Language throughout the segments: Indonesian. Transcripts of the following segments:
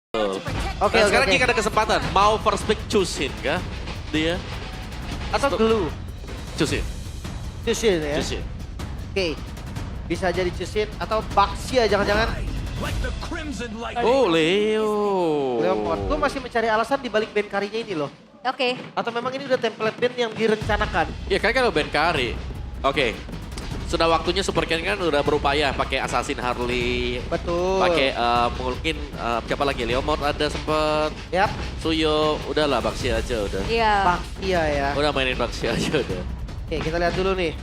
Oke, Sekarang oke. Geek ada kesempatan. Mau first pick Chusin kah? Dia Atau glue. Chusin. Cusin ya. Chusin. Oke. Bisa jadi Cusin atau Baxia jangan-jangan. Oh, Leo. Leopard. Gue masih mencari alasan di balik band karinya ini loh. Oke. Atau memang ini udah template band yang direncanakan. Ya kayak kalau Ben Kari. Oke. Sudah waktunya Super Ken kan udah berupaya pakai Assassin Harley. Betul. Pakai mungkin siapa lagi? Leomord ada sempet. Yap. Suyo, udahlah Baxi aja udah. Iya. Baxia ya. Udah mainin Baxi aja udah. Oke, kita lihat dulu nih.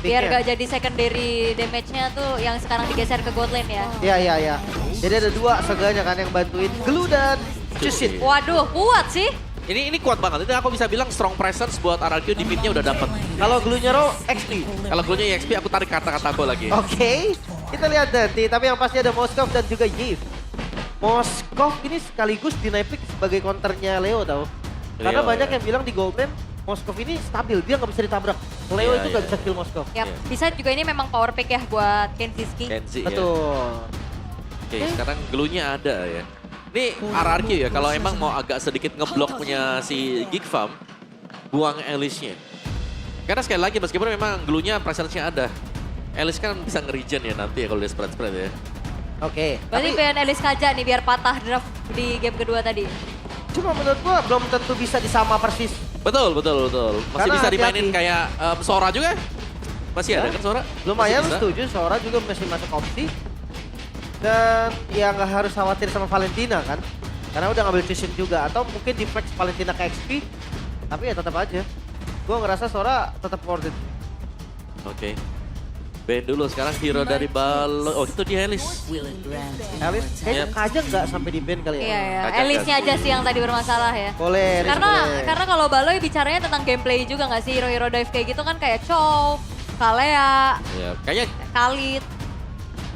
Biar Picknya. gak jadi secondary damage-nya tuh yang sekarang digeser ke god lane ya. Iya, iya, iya. Jadi ada dua seenggaknya kan yang bantuin Glue dan Cusin. Waduh, kuat sih. Ini kuat banget. Itu aku bisa bilang strong presence buat RRQ di mid-nya udah dapet. Kalau Glue-nya Raw, XP. Kalau clue-nya EXP aku tarik kata-kata aku lagi. Oke, kita lihat nanti. Tapi yang pasti ada Moskov dan juga Yves. Moskov ini sekaligus dinaipik sebagai counternya Leo tau. Karena Leo, banyak ya. yang bilang di Gold Lane, Moskov ini stabil, dia nggak bisa ditabrak. Leo Iya, itu nggak iya. bisa kill Moskov. Yap. Iya. Bisa juga ini memang power pick ya buat Kenziski. Kenzie ya. Betul. Oke, sekarang glue-nya ada ya. Ini RRQ ya, kalau emang mau agak sedikit ngeblok punya si Geek Farm, buang Alice-nya. Karena sekali lagi meskipun memang glue-nya presence-nya ada. Alice kan bisa nge-regen ya nanti ya kalau dia spread-spread ya. Oke. Berarti Tapi pengen Elis Kaja nih biar patah draft di game kedua tadi. cuma menurut gua belum tentu bisa disama persis. Betul. Masih Karena bisa hati-hati. dimainin kayak Sora juga. Masih ada Ya. kan Sora? Lumayan Masih bisa. setuju, Sora juga masih masuk opsi. Dan ya nggak harus khawatir sama Valentina kan. Karena udah ngambil Cusin juga. Atau mungkin di flex Valentina ke XP. Tapi ya tetap aja. Gua ngerasa Sora tetap worth it. Oke. Ben dulu sekarang hero dari Balo. Oh itu dia Alice. Alice, kayaknya Yep. Kaja nggak sampai di band kali ya. Iya ya. Kaca, Elisnya kaca. aja sih yang tadi bermasalah ya. Boleh, Alice, boleh. Karena kalau Baloy bicaranya tentang gameplay juga nggak sih, hero-hero dive kayak gitu kan kayak Chow, Kalea, Ya, kayaknya Khalid.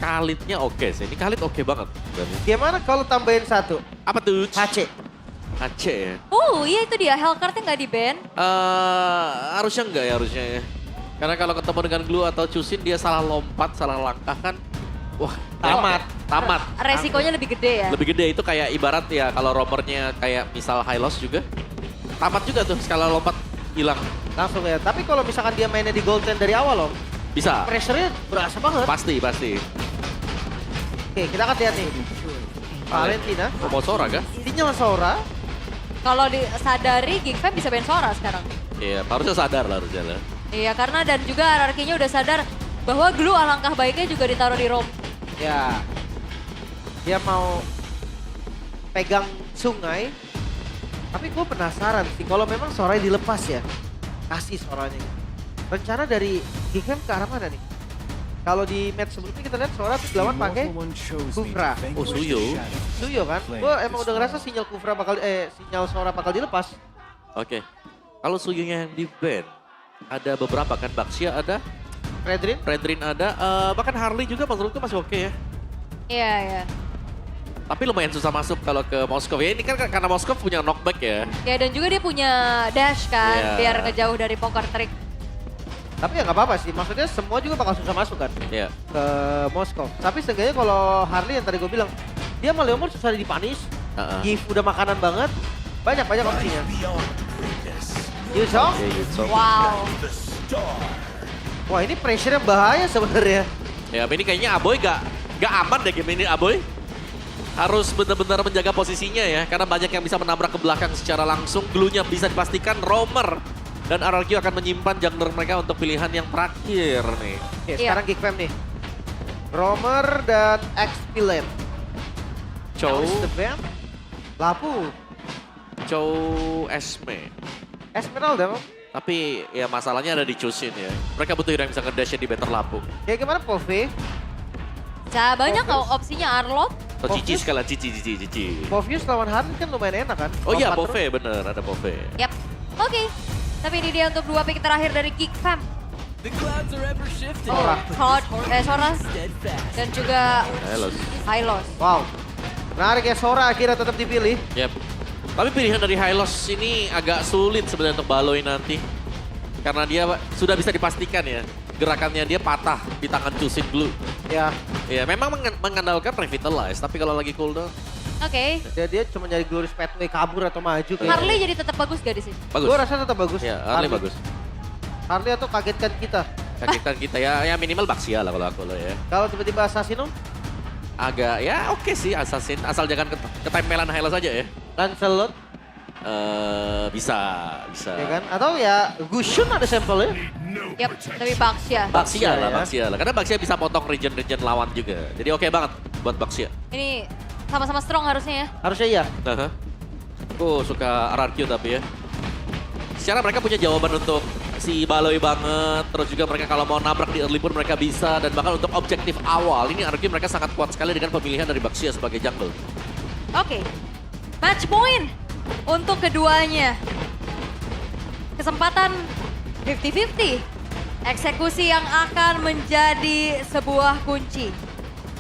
Khalidnya oke sih. Ini Khalid oke banget. berarti. Gimana kalau tambahin satu? Apa tuh? HC. Aceh ya. Iya itu dia, Hellcard-nya nggak di ban. Harusnya enggak ya harusnya ya. Karena kalau ketemu dengan Glue atau Cusin dia salah lompat, salah langkah kan. Wah, tamat. Resikonya lebih gede ya. Lebih gede itu kayak ibarat ya kalau romernya kayak misal high loss juga. Tamat juga tuh skala lompat hilang. Langsung ya. Tapi kalau misalkan dia mainnya di Gold Lane dari awal loh. Bisa. Pressure-nya berasa banget. Pasti. Oke, kita akan lihat nih. Valentina. Oh, mau Sora kah? Sinyal Sora. Kalau disadari, Geek Fam bisa ban Sora sekarang. Iya, harusnya sadar lah harusnya lah. Iya, karena dan juga RRQ-nya udah sadar bahwa Glue alangkah baiknya juga ditaruh di roam. Ya. Dia mau pegang sungai. Tapi gue penasaran sih kalau memang Sora dilepas ya. Kasih Soranya. Rencana dari Geekham ke arah mana nih? Kalau di match sebelumnya kita lihat Sora tuh lawan pakai Kufra. Oh, Suyo. Suyo kan? Gue emang udah ngerasa sinyal Kufra bakal sinyal Sora bakal dilepas. Oke. Kalau Suyonya yang di ban, ada beberapa kan. Baxia ada, Redrin? Redrin ada, bahkan Harley juga menurutku masih oke ya. Iya. Tapi lumayan susah masuk kalau ke Moskov ya. Ini kan karena Moskov punya knockback ya. Ya dan juga dia punya dash kan, Iya. biar ngejauh dari poker trick. Tapi ya nggak apa-apa sih. Maksudnya semua juga bakal susah masuk kan Iya. ke Moskow. Tapi seenggaknya kalau Harley yang tadi gue bilang, dia sama Leomord susah dipunish. Gift udah makanan banget. Banyak opsinya. Yusong? Ya, gitu. Wow. Wah ini pressure yang bahaya sebenarnya. Ya, ini kayaknya Aboy gak aman deh game ini Aboy. Harus benar-benar menjaga posisinya ya. Karena banyak yang bisa menabrak ke belakang secara langsung. Glue-nya bisa dipastikan roamer. Dan RRQ akan menyimpan jungler mereka untuk pilihan yang terakhir nih. Oke, Iya. sekarang Geek Fam nih. Romer dan XP Lane. Chow, Now is the band. Lapu. Esme. Esmeralda Bang. Tapi ya masalahnya ada di Chusin ya. Mereka butuh hero yang bisa ngedash di better Lapu. Ya gimana Pove? Banyak opsinya Arlot. Atau Cici sekalian, Cici. Povius lawan Harley kan lumayan enak kan? Oh iya, Lompat Pove bener, ada Pove. Yap. Oke. Tapi ini dia untuk 2 pick terakhir dari Geek Fam. Sora. Sora dan juga Halo. Hylos. Wow. Menarik ya Sora akhirnya tetap dipilih. Yap. Tapi pilihan dari Hylos ini agak sulit sebenarnya untuk Baloy nanti. Karena dia sudah bisa dipastikan ya. Gerakannya dia patah di tangan Chusin Blue. Ya. Ya memang mengandalkan Revitalize. Tapi kalau lagi cooldown Oke. Dia cuma nyari glorious pathway kabur atau maju kayak. Harley jadi tetap bagus gak di sini? Bagus. Gue rasa tetap bagus. Ya, Harley bagus. Harley atau kagetkan kita. Kagetkan kita ya minimal Baxia lah kalau aku lo ya. Kalau tiba-tiba Assassino, Agak ya oke sih Assassin, asal jangan ketempelan Hyla saja ya. Lancelot, Bisa. ya kan? Atau ya Gushun ada sampelnya. Yap, tapi Baxia. Baxia lah, ya. Baxia lah. Karena Baxia bisa potong region-region lawan juga. Jadi oke banget buat Baxia. Ini sama-sama strong harusnya ya. Harusnya iya. Aku suka RRQ tapi ya. Secara mereka punya jawaban untuk si Baloi banget. Terus juga mereka kalau mau nabrak di early pun mereka bisa. Dan bahkan untuk objektif awal, ini RRQ mereka sangat kuat sekali dengan pemilihan dari Baxia sebagai jungle. Oke. Match point untuk keduanya. Kesempatan 50-50. Eksekusi yang akan menjadi sebuah kunci.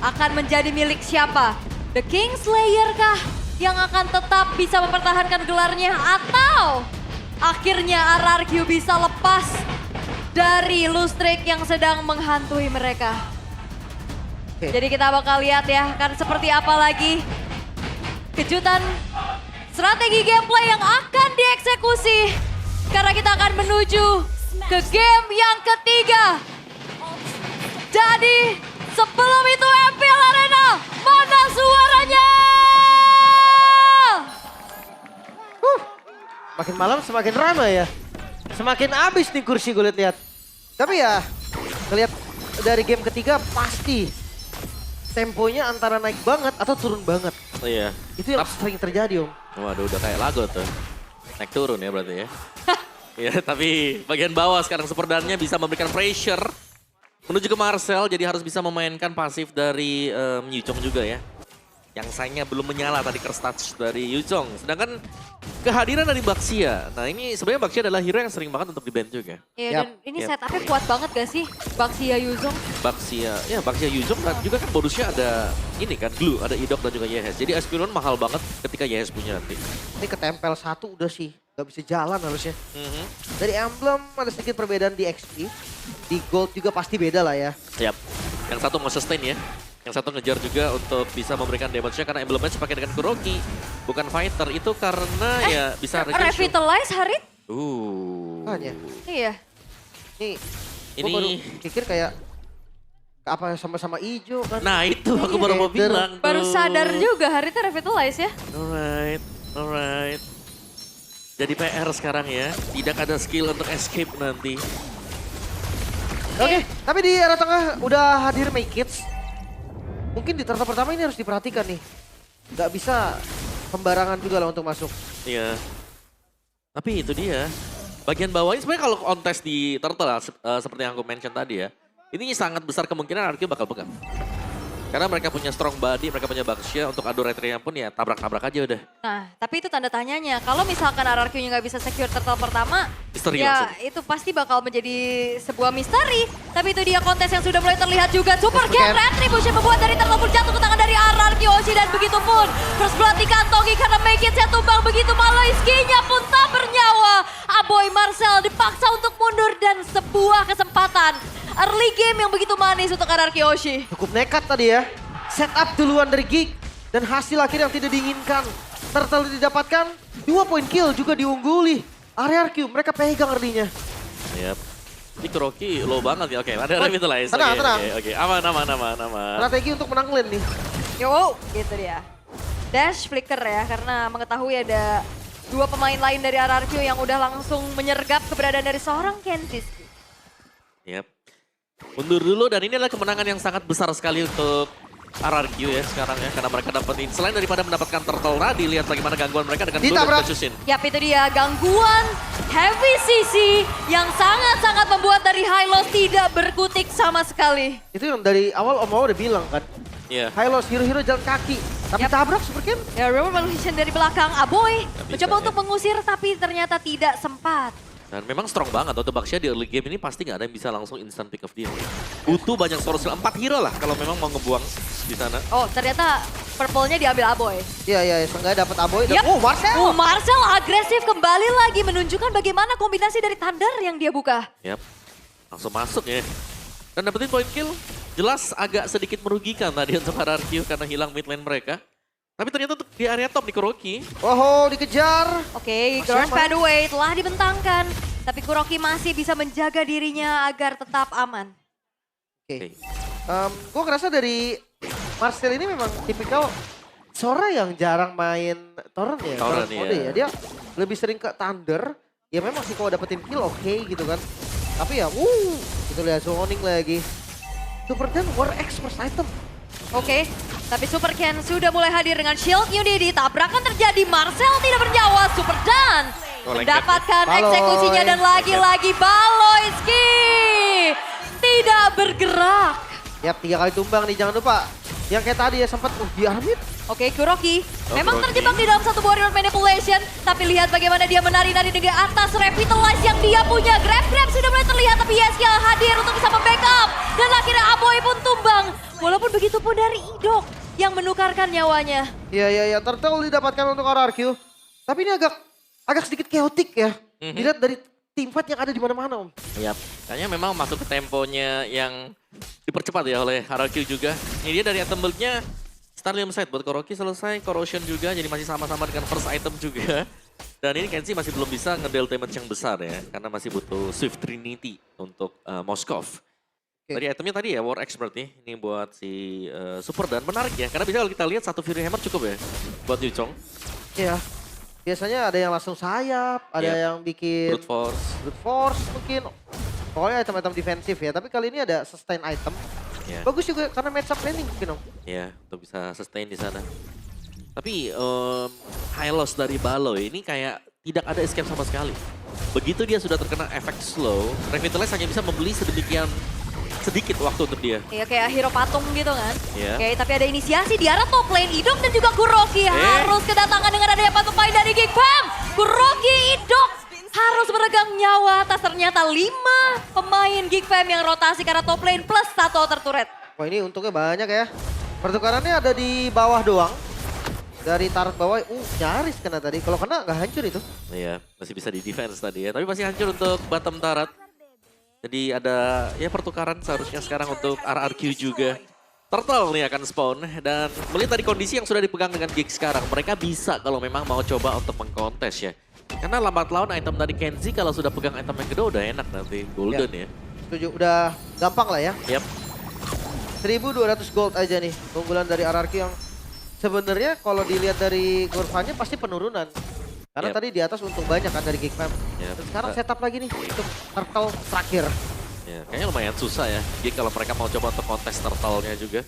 Akan menjadi milik siapa? The Kingslayer kah yang akan tetap bisa mempertahankan gelarnya? Atau akhirnya RRQ bisa lepas dari lustrik yang sedang menghantui mereka? Oke. Jadi kita bakal lihat ya, kan seperti apa lagi kejutan strategi gameplay yang akan dieksekusi. Karena kita akan menuju ke game yang ketiga. Jadi sebelum itu MPL Arena, mana suaranya? Makin malam semakin ramai ya. Semakin habis nih kursi gue lihat. Tapi ya, ngeliat dari game ketiga pasti temponya antara naik banget atau turun banget. Oh iya. Itu yang sering terjadi, Om. Waduh udah kayak lagu tuh. Naik turun ya berarti ya. Ya tapi bagian bawah sekarang Superdannya bisa memberikan pressure menuju ke Marcel. Jadi harus bisa memainkan pasif dari Yuchong juga ya. Yang sayangnya belum menyala tadi curse touch dari Yuchong. Sedangkan kehadiran dari Baxia. Nah ini sebenarnya Baxia adalah hero yang sering banget untuk di-ban juga. Iya, dan ini setupnya kuat banget gak sih? Baxia Yuzong. Baxia Yuchong dan juga kan bonusnya ada ini kan Glue, ada Idok dan juga Yehes. Jadi Esquilon mahal banget ketika Yehes punya nanti. Ini ketempel satu udah sih, gak bisa jalan harusnya. Dari emblem ada sedikit perbedaan di XP. Di gold juga pasti beda lah ya. Yap, yang satu mau sustain ya. Yang satu ngejar juga untuk bisa memberikan damage-nya karena emblem match pakai dengan Kuroki. Bukan fighter, itu karena ya bisa Revitalize Harit? Makanya. Iya. Nih, Ini- gua baru pikir kayak apa sama-sama hijau kan. Nah itu aku baru mau Header. bilang tuh. Baru sadar juga Haritnya Revitalize ya. Alright. Jadi PR sekarang ya, tidak ada skill untuk escape nanti. Oke, tapi di area tengah udah hadir Make Kids. Mungkin di turtle pertama ini harus diperhatikan nih. Gak bisa sembarangan juga lah untuk masuk. Iya. Tapi itu dia. Bagian bawah ini sebenarnya kalau on test di Turtle seperti yang aku mention tadi ya. Ini sangat besar kemungkinan RRQ bakal pegang. Karena mereka punya strong body, mereka punya Baxia untuk adu retry-nya pun ya tabrak-tabrak aja udah. Nah, tapi itu tanda tanyanya. Kalau misalkan RRQ-nya nggak bisa secure turtle pertama, Misteri ya langsung. itu pasti bakal menjadi sebuah misteri. Tapi itu dia kontes yang sudah mulai terlihat juga. Super Cat Retribution membuat dari turtle pun jatuh ke tangan dari RRQ Oshi dan begitu pun. First blood dikantongi karena Make It saya tumbang begitu Maloiskinya pun tak bernyawa. Aboy Marcel dipaksa untuk mundur dan sebuah kesempatan. Early game yang begitu manis untuk RRQ Oshi. Cukup nekat tadi ya. Setup duluan dari Geek. Dan hasil akhir yang tidak diinginkan. Turtle didapatkan 2 poin kill juga diungguli. RRQ mereka pegang early-nya. Yap. Ini Kuroki low banget ya. Oke, ada Revitalize. Tenang, tenang. Oke. Aman. Strategi untuk menang lane nih. Yo, gitu dia. Dash flicker ya, karena mengetahui ada dua pemain lain dari RRQ yang udah langsung menyergap keberadaan dari seorang Kentis. Yap. Mundur dulu dan ini adalah kemenangan yang sangat besar sekali untuk RRQ ya sekarang ya. Karena mereka dapetin, selain daripada mendapatkan turtle tadi, lihat bagaimana gangguan mereka dengan Blue Ditabrak. dan Pechusin. Yap, itu dia gangguan Heavy CC yang sangat-sangat membuat dari Hylos tidak berkutik sama sekali. Itu yang dari awal Om Mao udah bilang kan. Iya. Hylos hero-hero jalan kaki. Tapi Yap. tabrak Super Ken. Ya, Remote Malfunction dari belakang Aboy Nggak bisa, mencoba ya. untuk mengusir tapi ternyata tidak sempat. Dan memang strong banget untuk Baxia di early game ini pasti nggak ada yang bisa langsung instant pick of dia. Butuh banyak source skill, 4 hero lah kalau memang mau ngebuang di sana. Oh, ternyata purple-nya diambil Aboy. Iya, seenggaknya dapat Aboy. Yap. Oh, Marcel. Marcel agresif kembali lagi menunjukkan bagaimana kombinasi dari Thunder yang dia buka. Yap, langsung masuk ya. Dan dapetin point kill, jelas agak sedikit merugikan tadi untuk RRQ karena hilang mid lane mereka. Tapi ternyata untuk di area top nih Kuroki. Oh, dikejar. Oke, Masih Girls aman. Fadeaway telah dibentangkan. Tapi Kuroki masih bisa menjaga dirinya agar tetap aman. Oke. Gue ngerasa dari Marcel ini memang tipikal Sora yang jarang main Torrent ya. Torrent, mode iya. ya. Dia lebih sering ke Thunder. Ya memang sih kalau dapetin kill oke gitu kan. Tapi ya kita lihat zoning lagi. Super Dan War X first item. Oke, tapi Super Ken sudah mulai hadir dengan shield Unity. Tabrakan terjadi, Marcel tidak bernyawa. Super Dan mendapatkan Baloy. eksekusinya dan lagi-lagi Baloyski tidak bergerak. Yap, 3 kali tumbang nih, jangan lupa. Yang kayak tadi ya sempat diarmit. Oke, Kuroki memang Kuroki. terjebak di dalam satu warrior manipulation. Tapi lihat bagaimana dia menari-nari dengan atas revitalize yang dia punya. Grab sudah mulai terlihat, tapi Yeskiel hadir untuk bisa membackup. Dan akhirnya Aboy pun tumbang. Walaupun begitu pun dari Idok yang menukarkan nyawanya. Iya. Turtle didapatkan untuk RRQ. Tapi ini agak sedikit chaotic ya. Dilihat dari team fight yang ada di mana-mana Om. Yap. Kayaknya memang masuk ke temponya yang dipercepat ya oleh RRQ juga. Ini dia dari item build-nya. Starlium Sight buat Kuroki selesai, Corrosion juga, jadi masih sama-sama dengan first item juga. Dan ini Kenzie masih belum bisa ngedeal damage yang besar ya, karena masih butuh Swift Trinity untuk Moskov. Dari itemnya tadi ya, War Expert nih, ini buat si Super Dan. Menarik ya, karena bisa kalau kita lihat satu Fury Hammer cukup ya buat Yuchong. Iya. Biasanya ada yang langsung sayap, ada Yap. yang bikin Brute Force. brute force mungkin. Pokoknya item-item defensif ya, tapi kali ini ada sustain item. Ya. Bagus juga karena match up planning mungkin Om. Ya, untuk bisa sustain di sana. Tapi high loss dari Baloy ini kayak tidak ada escape sama sekali. Begitu dia sudah terkena efek slow, Revitalize hanya bisa membeli sedemikian sedikit waktu untuk dia. Iya, kayak hero patung gitu kan. Iya. Oke, tapi ada inisiasi di arah top lane. Idok dan juga Kuroki harus kedatangan dengan adanya pemain dari Geekfam. Kuroki, Idok harus meregang nyawa atas ternyata 5 pemain Geekfam yang rotasi karena top lane plus 1 outer turret. Wah ini untungnya banyak ya. Pertukarannya ada di bawah doang. Dari turret bawah, nyaris kena tadi. Kalau kena nggak hancur itu. Iya, masih bisa di defense tadi ya. Tapi masih hancur untuk bottom turret. Jadi ada ya pertukaran seharusnya sekarang untuk RRQ juga. Turtle nih akan spawn dan melihat tadi kondisi yang sudah dipegang dengan Geek sekarang. Mereka bisa kalau memang mau coba untuk mengkontes ya. Karena lambat laun item dari Kenzie kalau sudah pegang item yang kedua udah enak nanti golden ya. Setuju, udah gampang lah ya. Yap. 1.200 gold aja nih keunggulan dari RRQ yang sebenarnya kalau dilihat dari kurvanya pasti penurunan. Karena Yap. tadi di atas untung banyak kan dari Geekfam. Yap. Dan sekarang setup lagi nih untuk turtle terakhir. Ya, kayaknya lumayan susah ya. Geek kalau mereka mau coba untuk kontes turtle-nya juga.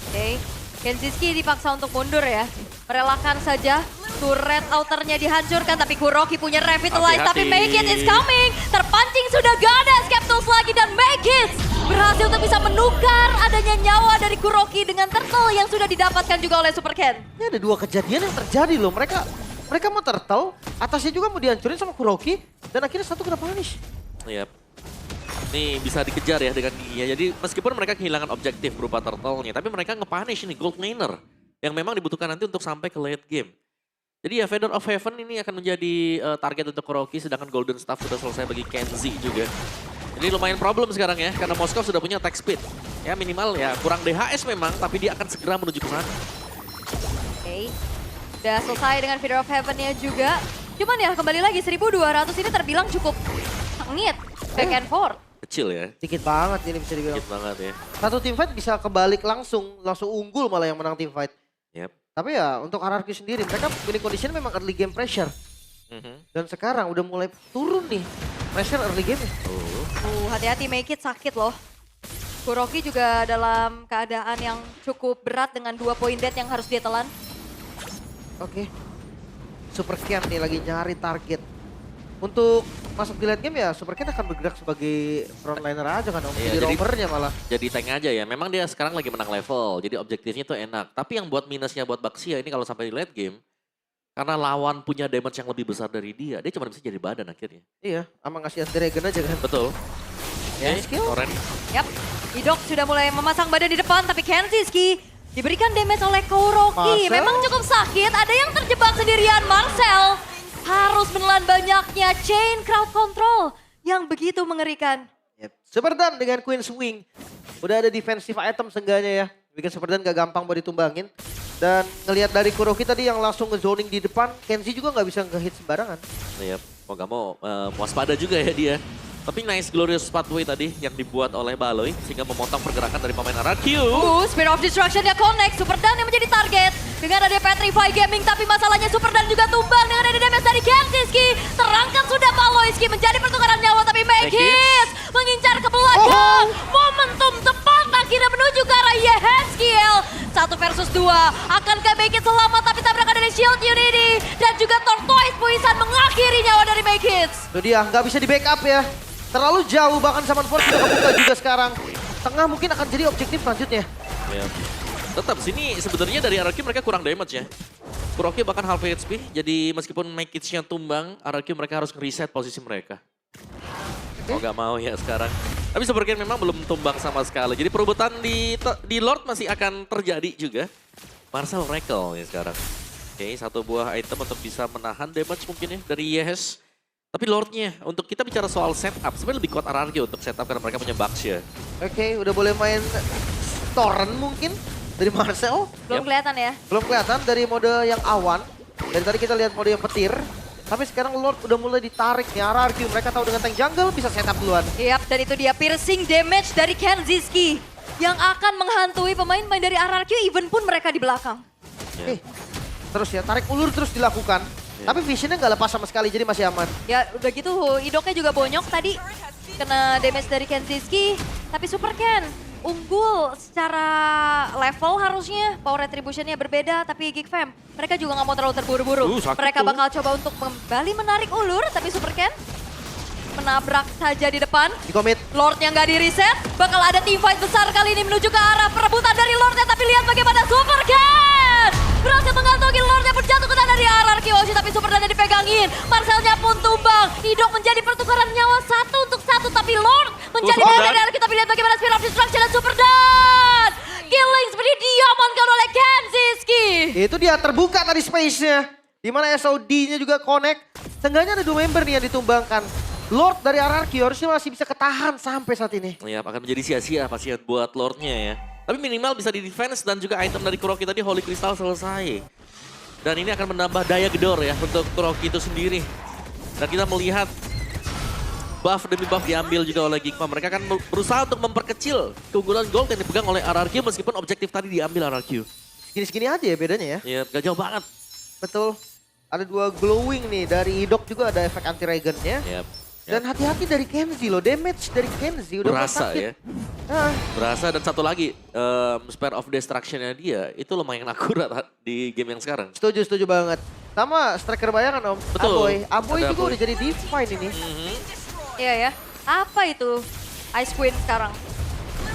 Oke, Kenziski dipaksa untuk mundur ya. Merelakan saja turret outernya dihancurkan, tapi Kuroki punya revitalize, tapi Hati-hati. Make It is coming. Terpancing sudah gak ada escape tools lagi dan Make It berhasil untuk bisa menukar adanya nyawa dari Kuroki dengan turtle yang sudah didapatkan juga oleh Super Ken. Ini ada 2 kejadian yang terjadi loh. Mereka mau turtle, atasnya juga mau dihancurin sama Kuroki. Dan akhirnya satu kena punish. Yap. Ini bisa dikejar ya dengan giginya. Jadi meskipun mereka kehilangan objektif berupa turtle-nya, tapi mereka nge-punish ini gold laner yang memang dibutuhkan nanti untuk sampai ke late game. Jadi ya Feather of Heaven ini akan menjadi target untuk Kuroki, sedangkan Golden Staff sudah selesai bagi Kenzie juga. Jadi lumayan problem sekarang ya, karena Moskov sudah punya attack speed. Ya minimal ya kurang DHS memang, tapi dia akan segera menuju ke sana. Oke, udah selesai dengan Feather of Heaven-nya juga. Cuman ya kembali lagi 1.200 ini terbilang cukup sengit back and forth. Kecil ya, Dikit banget ini bisa dibilang. dikit banget ya. Satu team fight bisa kebalik langsung unggul malah yang menang team fight. Yap. Tapi ya untuk RRQ sendiri mereka winning condition memang early game pressure. Dan sekarang udah mulai turun nih pressure early game. Hati-hati Make It sakit loh. Kuroki juga dalam keadaan yang cukup berat dengan 2 poin dead yang harus dia telan. Oke. Super Ken nih lagi nyari target. Untuk masuk di late game ya Super Ken akan bergerak sebagai frontliner aja kan Om. Iya, Jadi jadi- roamernya malah. Jadi tank aja ya, memang dia sekarang lagi menang level, jadi objektifnya tuh enak. Tapi yang buat minusnya buat Baxia ini kalau sampai di late game, karena lawan punya damage yang lebih besar dari dia cuma bisa jadi badan akhirnya. Iya, sama ngasih Dragon aja kan. Betul. Ya, Oke, skill. Oren. Yap, Idok sudah mulai memasang badan di depan, tapi Kenziski diberikan damage oleh Kuroki. Marcel? Memang cukup sakit, ada yang terjebak sendirian. Marcel harus menelan banyaknya chain crowd control yang begitu mengerikan. Yep. Super Dan dengan Queen's Wing. Udah ada defensive item seenggaknya ya. Bikin Super Dan gak gampang buat ditumbangin. Dan ngelihat dari Kuroki tadi yang langsung nge-zoning di depan, Kenzie juga nggak bisa nge-hit sembarangan. Iya, mau gak mau waspada juga ya dia. Tapi nice glorious pathway tadi yang dibuat oleh Baloy sehingga memotong pergerakan dari pemain RRQ. Spirit of Destruction-nya connect, Super Dan yang menjadi target. Dengan ada Petrify Gaming, tapi masalahnya Super Dan juga tumbang dengan ada damage dari Kenziski. Terangkat sudah Baloyski menjadi pertukaran nyawa, tapi Megis mengincar ke belakang. Momentum tepat akhirnya menuju ke arah Yehezkiel. 1 versus 2, akankah Megis selamat tapi tabrakan dari Shield Unity. Dan juga Tortoise Puisan mengakhiri nyawa dari Megis. Itu dia, nggak bisa di backup ya. Terlalu jauh, bahkan Summon Force sudah kebuka juga sekarang. Tengah mungkin akan jadi objektif selanjutnya. Ya. Tetap sini sebenarnya dari RRQ mereka kurang damage ya. Kuroki bahkan half HP, jadi meskipun Mekits-nya tumbang, RRQ mereka harus reset posisi mereka. Mau gak mau ya sekarang. Tapi sepertinya memang belum tumbang sama sekali. Jadi perebutan di Lord masih akan terjadi juga. Marcel Rekel ya sekarang. Oke, satu buah item untuk bisa menahan damage mungkin ya dari Yehes. Tapi Lordnya, untuk kita bicara soal setup, sebenarnya lebih kuat RRQ untuk setup karena mereka punya Bucks ya. Oke, udah boleh main Torrent mungkin dari Marcel. Belum kelihatan ya. Belum kelihatan dari mode yang awan. Dari tadi kita lihat mode yang petir. Tapi sekarang Lord udah mulai ditarik nih RRQ. Mereka tahu dengan tank jungle bisa setup duluan. Yap, dan itu dia piercing damage dari Kenziski. Yang akan menghantui pemain-pemain dari RRQ even pun mereka di belakang. Ya. Terus ya, tarik ulur terus dilakukan. Tapi visionnya nggak lepas sama sekali, jadi masih aman. Ya udah gitu, Idoknya juga bonyok tadi. Kena damage dari Kenziski. Tapi Super Ken unggul secara level harusnya. Power retributionnya berbeda, tapi Geek Fam mereka juga nggak mau terlalu terburu-buru. Sakit Mereka tuh. bakal coba untuk kembali menarik ulur, tapi Super Ken menabrak saja di depan. Di commit. Lordnya nggak di reset, bakal ada team fight besar kali ini menuju ke arah perebutan dari Lordnya. Tapi lihat bagaimana Super Ken berhasil mengantongi Lordnya pun jatuh ke tangan dari RRQ Oshi, tapi Super Dan dipegangin. Marcelnya pun tumbang. Idok menjadi pertukaran nyawa 1-1, tapi Lord menjadi milik dari RRQ. Tapi lihat bagaimana Spirit of Destruction dan Super Dan. Killing seperti diamankan oleh Kenziski. Itu dia, terbuka tadi space-nya. Dimana SOD-nya juga connect. Seenggaknya ada 2 member nih yang ditumbangkan. Lord dari RRQ harusnya masih bisa ketahan sampai saat ini. Ya, akan menjadi sia-sia pasti buat Lordnya ya. Tapi minimal bisa di defense dan juga item dari Kuroki tadi Holy Crystal selesai. Dan ini akan menambah daya gedor ya untuk Kuroki itu sendiri. Dan kita melihat buff demi buff diambil juga oleh Geek Fam. Mereka akan berusaha untuk memperkecil keunggulan gold yang dipegang oleh RRQ meskipun objektif tadi diambil RRQ. Segini-segini aja ya bedanya ya. Ya, gak jauh banget. Betul. Ada 2 glowing nih, dari Idok juga ada efek anti-regen-nya. Yap. Dan hati-hati dari Kenzie loh, damage dari Kenzie udah mulai Berasa sakit. ya. Ah, Berasa dan satu lagi, Spare of Destruction-nya dia itu lumayan akurat di game yang sekarang. setuju banget. Sama striker bayangan Om, Betul. Aboy. Aboy Ada juga Aboy. udah jadi divine ini. Iya ya. Apa itu Ice Queen sekarang?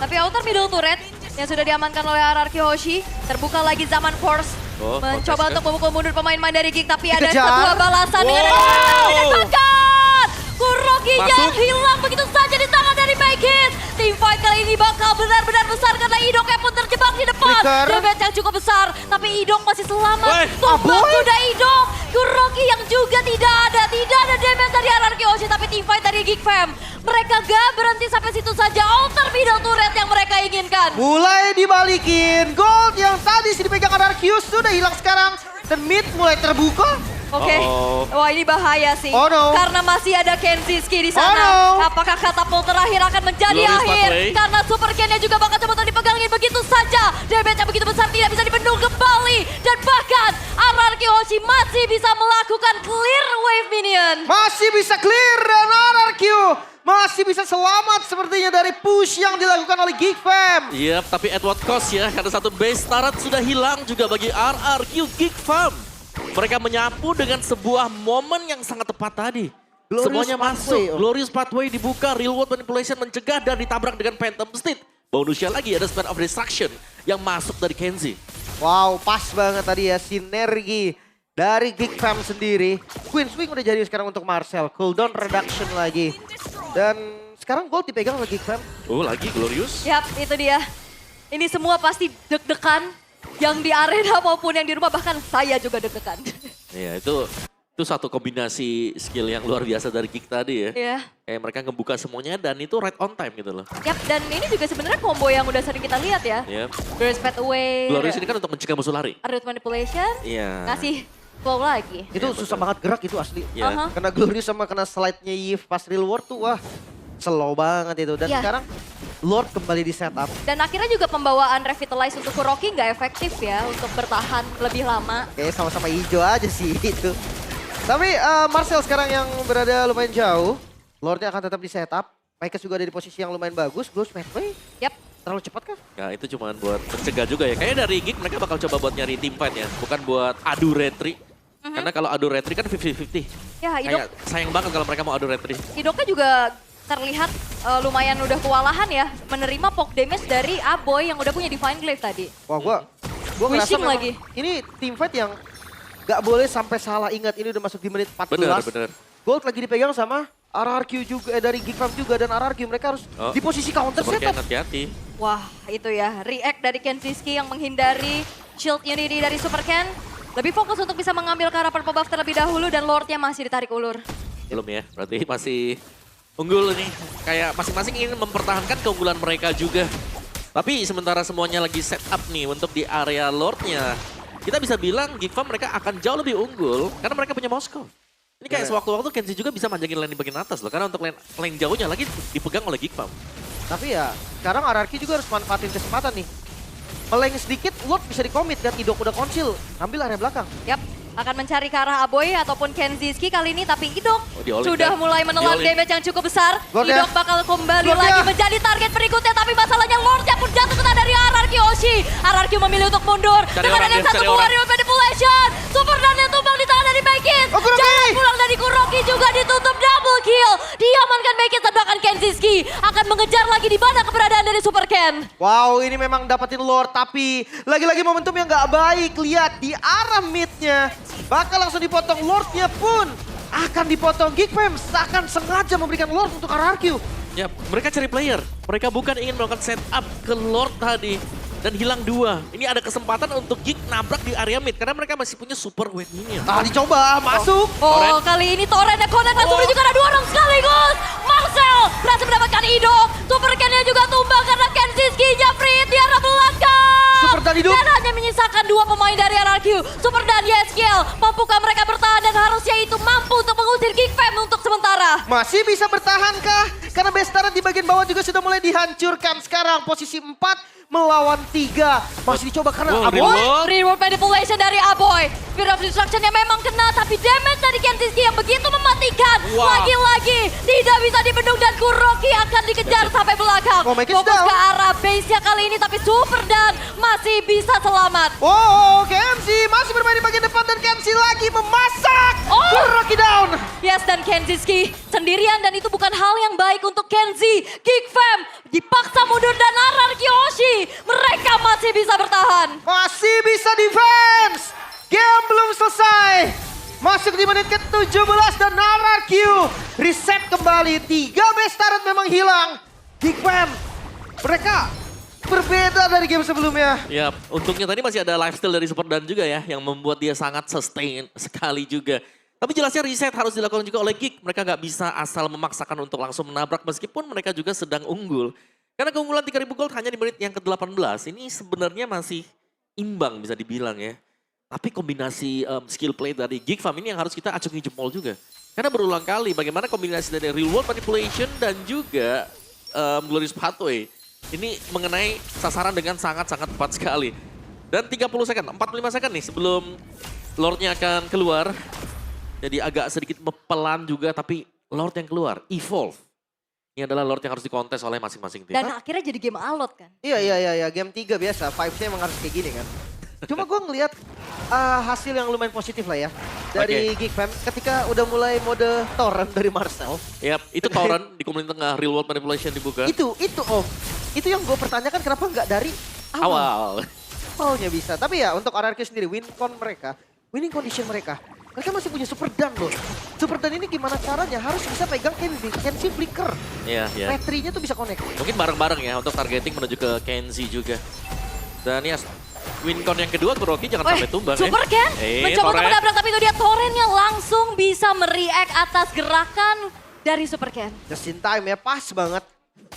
Tapi outer middle turret yang sudah diamankan oleh RRQ Hoshi. Terbuka lagi Zaman Force. Oh, Mencoba kontes untuk memukul mundur pemain-pemain dari Geek. Tapi ada Dikejar. sebuah balasan dengan Kurokinya Masuk. hilang begitu saja di tangan dari Megis. Team fight kali ini bakal benar-benar besar karena Idoknya pun terjebak di depan. Flicker. Damage yang cukup besar. Tapi Idok masih selamat. Woi, Tumbang Aboy. sudah Idok. Kuroki yang juga tidak ada damage dari RRQ Oshi. Tapi team fight dari Geek Fam. Mereka gak berhenti sampai situ saja. Outer middle turret yang mereka inginkan. Mulai dibalikin, gold yang tadi dipegang RRQ sudah hilang sekarang. Dan mid mulai terbuka. Oke, Uh-oh. wah ini bahaya sih. Oh no. Karena masih ada Kenziski di sana. Oh no. Apakah katapult terakhir akan menjadi Glorious akhir? pathway. Karena Super Ken-nya juga bakal coba untuk dipegangin begitu saja. Damage yang begitu besar tidak bisa dibendung kembali. Dan bahkan RRQ Hoshi masih bisa melakukan clear wave minion. Masih bisa clear dan RRQ masih bisa selamat sepertinya dari push yang dilakukan oleh Geek Fam. Iya, tapi at what cost ya? Karena satu base turret sudah hilang juga bagi RRQ Geek Fam. Mereka menyapu dengan sebuah momen yang sangat tepat tadi. Glorious Semuanya masuk, pathway, Om. Glorious Pathway dibuka, Real World Manipulation mencegah dan ditabrak dengan Phantom Steed. Bonusnya lagi ada Spare of Destruction yang masuk dari Kenzie. Wow, pas banget tadi ya sinergi dari Geek Fam sendiri. Queen Swing udah jadi sekarang untuk Marcel. Cooldown reduction lagi. Dan sekarang gold dipegang oleh Geek Fam. Oh, lagi Glorious. Yap, itu dia. Ini semua pasti deg-degan. Yang di arena maupun yang di rumah, bahkan saya juga deg-degan. Iya, itu Itu satu kombinasi skill yang luar biasa dari Gig tadi ya. Iya. Kayak mereka ngebuka semuanya dan itu right on time gitu loh. Yap, dan ini juga sebenarnya combo yang udah sering kita lihat ya. Yep. Burst fade away, Glorious ini kan untuk mencegah musuh lari. root manipulation, Iya. ngasih flow lagi. Itu susah banget gerak itu asli. Iya. Aha. Kena Glorious sama kena slide-nya Yves pas real world tuh wah slow banget itu. Dan Iya. sekarang Lord kembali di setup. Dan akhirnya juga pembawaan Revitalize untuk Kuroki nggak efektif ya untuk bertahan lebih lama. Kayaknya sama-sama hijau aja sih itu. Tapi Marcel sekarang yang berada lumayan jauh. Lordnya akan tetap di setup. Mike's juga ada di posisi yang lumayan bagus. Glorious pathway Yap. terlalu cepat kah? Ya itu cuma buat mencegah juga ya. Kayaknya dari Gig mereka bakal coba buat nyari team fight ya. Bukan buat adu retri. Karena kalau adu retri kan 50-50. Ya, Idok, Kayak sayang banget kalau mereka mau adu retri. Idoknya juga terlihat lumayan udah kewalahan ya menerima poke damage dari Aboy yang udah punya Divine Glaive tadi. Wah gua ngerasa Wishing memang lagi. ini team fight yang gak boleh sampai salah ingat. Ini udah masuk di menit 14. Bener. Gold lagi dipegang sama RRQ juga, dari Geek Farm juga, dan RRQ mereka harus Oh. di posisi counter Super setup. Ken hati-hati. Wah, itu ya. React dari Kenziski yang menghindari shield unity dari Super Ken. Lebih fokus untuk bisa mengambil ke arah purple buff terlebih dahulu dan Lordnya masih ditarik ulur. Belum ya, berarti masih unggul nih. Kayak masing-masing ingin mempertahankan keunggulan mereka juga. Tapi sementara semuanya lagi set up nih untuk di area Lordnya. Kita bisa bilang Geek Farm mereka akan jauh lebih unggul karena mereka punya Moskow. Ini kayak sewaktu-waktu Kenzie juga bisa manjangin lane di bagian atas loh. Karena untuk lane jauhnya lagi dipegang oleh Geek Farm. Tapi ya sekarang RRQ juga harus manfaatin kesempatan nih. Meleng sedikit, Lord bisa dikomit dan Idok udah konsil. Ambil area belakang. Yap, akan mencari ke arah Aboy ataupun Kenziski kali ini. Tapi Idok di-all-in sudah kan? mulai menelan Di-all-in. damage yang cukup besar. Lordnya. Idok bakal kembali Lordnya. lagi menjadi target berikutnya. Tapi masalahnya Lordnya pun jatuh kena dari RRQ Oshi. RRQ memilih untuk mundur. Cari Dengan orang, ada Dev, satu cari buah orang. Real Manipulation. Super Dan yang tumbang di tangan dari Mekis. Oh, Kuroki. Jalan pulang dari Kuroki juga ditutup double kill. Diamankan Mekis, sedangkan Kenziski akan mengejar lagi di mana keberadaan dari Super Ken. Wow, ini memang dapetin Lord, tapi lagi-lagi momentum yang gak baik. Lihat di arah midnya, bakal langsung dipotong. Lordnya pun akan dipotong. Geek Fam akan sengaja memberikan Lord untuk RRQ. Ya, mereka cari player. Mereka bukan ingin melakukan setup ke Lord tadi. Dan hilang 2. Ini ada kesempatan untuk Geek nabrak di area mid. Karena mereka masih punya super wave minion. Ah, dicoba, masuk. Oh, Torrent. kali ini Torrentnya connect langsung menuju ke arah 2 orang sekaligus. Marcel berhasil mendapatkan Idok. Super Ken-nya juga tumbang karena Kenziski-nya free di arah belakang. Super Dan hidup. Dan hanya menyisakan 2 pemain dari RRQ. Super Dan Yeskiel. Mampukah mereka bertahan dan harusnya itu mampu untuk mengusir Geek Fam untuk sementara. Masih bisa bertahankah? Karena Bestara di bagian bawah juga sudah mulai dihancurkan. Sekarang posisi 4 melawan 3. Masih dicoba karena Oh, Aboy. Lord. Reward manipulation dari Aboy. Speed of destruction-nya memang kena, tapi damage dari Kenziski yang begitu mematikan. Wow. Lagi-lagi tidak bisa dibendung dan Kuroki akan dikejar sampai belakang. Oh, make it Fokus down. ke arah base-nya kali ini, tapi Super Dan masih bisa selamat. Oh, KMC masih bermain di bagian depan dan KMC lagi memasak. Oh. Kuroki down. Yes, dan Kenziski sendirian dan itu bukan hal yang baik untuk Kenzi. Geek Fam dipaksa mundur dan RRQ Oshi. Mereka masih bisa bertahan. Masih bisa defense. Game belum selesai. Masuk di menit ke-17 dan RRQ reset kembali. 3 best turret memang hilang. Geek Fam, mereka berbeda dari game sebelumnya. Ya, untungnya tadi masih ada lifestyle dari Super Dan juga ya. Yang membuat dia sangat sustain sekali juga. Tapi jelasnya reset harus dilakukan juga oleh Geek. Mereka nggak bisa asal memaksakan untuk langsung menabrak meskipun mereka juga sedang unggul. Karena keunggulan 3000 gold hanya di menit yang ke-18. Ini sebenarnya masih imbang bisa dibilang ya. Tapi kombinasi skill play dari Geek Farm ini yang harus kita acungi jempol juga. Karena berulang kali bagaimana kombinasi dari real world manipulation dan juga Glorious Pathway. Ini mengenai sasaran dengan sangat-sangat tepat sekali. Dan 30 second, 45 second nih sebelum Lordnya akan keluar. Jadi agak sedikit pelan juga tapi Lord yang keluar, Evolve. Ini adalah Lord yang harus dikontes oleh masing-masing tim. Dan akhirnya jadi game alot kan. Iya. Game 3 biasa. Vibes-nya emang harus kayak gini kan. Cuma gue ngeliat hasil yang lumayan positif lah ya. Dari Geek Fam ketika udah mulai mode torrent dari Marcel. Yap, itu Torrent di komunitas tengah real world manipulation dibuka. Itu Om. Itu yang gue pertanyakan kenapa nggak dari awal. Awal. Awalnya bisa. Tapi ya untuk RRQ sendiri, winning condition mereka. Mereka masih punya Super Dan loh. Super Dan ini gimana caranya harus bisa pegang Kenzie flicker. Iya, iya. Battery-nya tuh bisa connect. Mungkin bareng-bareng ya untuk targeting menuju ke Kenzie juga. Dan ya Wincon yang kedua Kuroki jangan Weh, sampai tumbang Super Ken mencoba untuk Torren. menabrak, tapi itu dia Torrennya langsung bisa mereact atas gerakan dari Super Ken. Just in time ya, pas banget.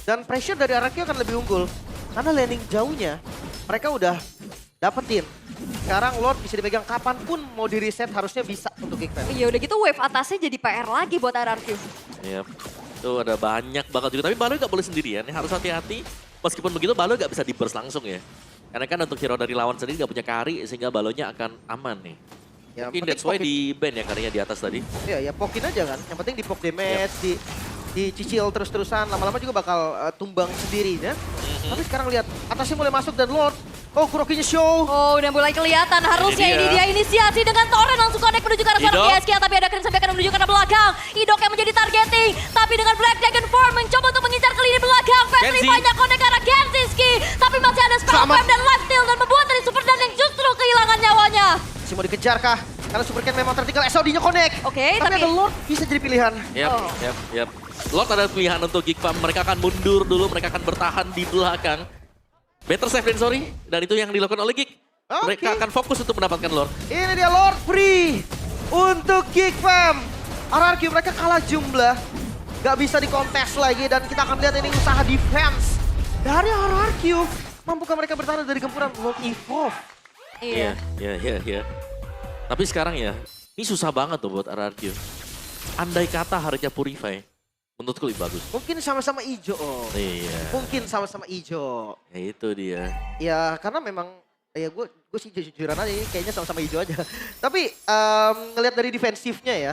Dan pressure dari RRQ akan lebih unggul. Karena landing jauhnya, mereka udah dapetin. Sekarang Lord bisa dipegang kapanpun mau di reset harusnya bisa untuk Geekfam. Iya udah gitu wave atasnya jadi PR lagi buat RRQ. Yap. Tuh ada banyak banget juga. Tapi Baloi nggak boleh sendirian ya. Harus hati-hati. Meskipun begitu Baloi nggak bisa di-burst langsung ya. Karena kan untuk hero dari lawan sendiri nggak punya carry sehingga Baloinya akan aman nih. Ya, Mungkin penting that's why pokin- di ban ya carry-nya di atas tadi. Iya, ya pokin aja kan. Yang penting di poke damage, dicicil terus-terusan. Lama-lama juga bakal tumbang sendiri ya. Tapi sekarang lihat, atasnya mulai masuk dan Lord. Oh, Kurokinya show. Oh udah mulai kelihatan, harusnya Ini ini dia. dia inisiasi dengan Torren langsung connect menuju ke arah seorang Idok. ISK, tapi ada Krim sampai akan menuju ke arah belakang. Idok yang menjadi targeting, tapi dengan Black Dragon Form mencoba untuk mengincar ke lini belakang. Petri Kenzie. banyak connect ke arah Genziski, tapi masih ada spell Selamat. Flame dan lifesteal dan membuat dari Super Dan yang justru kehilangan nyawanya. Masih mau dikejar kah? Karena Super Ken memang tertinggal SOD-nya connect. Oke, tapi tapi- ada Lord bisa jadi pilihan. Yap, Oh. yap. Lord ada pilihan untuk Geek Farm. Mereka akan mundur dulu, mereka akan bertahan di belakang. Better safe than sorry. Dan itu yang dilakukan oleh Geek. Oke. Mereka akan fokus untuk mendapatkan Lord. Ini dia Lord free untuk Geekfam. RRQ mereka kalah jumlah. Gak bisa dikontes lagi dan kita akan lihat ini usaha defense dari RRQ. Mampukah mereka bertahan dari gempuran Lord Evolve? Iya. Iya. Tapi sekarang ya, ini susah banget tuh buat RRQ. Andai kata harusnya Purify, menurutku lebih bagus. Mungkin sama-sama ijo. Iya, Mungkin sama-sama ijo. ya itu dia. Ya karena memang ya gue sih jujuran aja ini kayaknya sama-sama hijau aja. Tapi ngelihat dari defensifnya ya,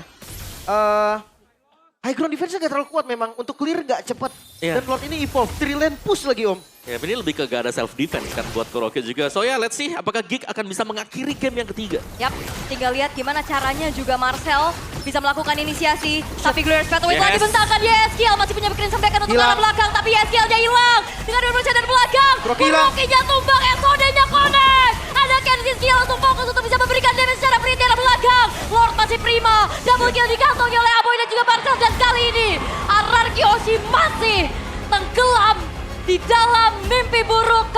high ground defense-nya gak terlalu kuat memang. Untuk clear gak cepat. Iya. Dan Lord ini evolve, 3 lane push lagi om. Ya ini lebih ke gak ada self defense kan buat Kuroki juga. So ya let's see apakah Geek akan bisa mengakhiri game yang ketiga. Yap, tinggal lihat gimana caranya juga Marcel bisa melakukan inisiasi. Tapi Glorious Pathway telah Yes. dibentangkan YSKL masih punya bikin sampaikan untuk Hilang. arah belakang. Tapi YSKL-nya hilang dengan Urusha dari belakang. Kuroki hilang. Kurokinya tumbang, SOD-nya connect. Ada Kenzie skill langsung fokus untuk bisa memberikan damage secara free di arah belakang. Lord masih prima, double kill dikantongi oleh Aboy dan juga Marcel. Dan kali ini RRQ Oshi masih tenggelam di dalam mimpi buruk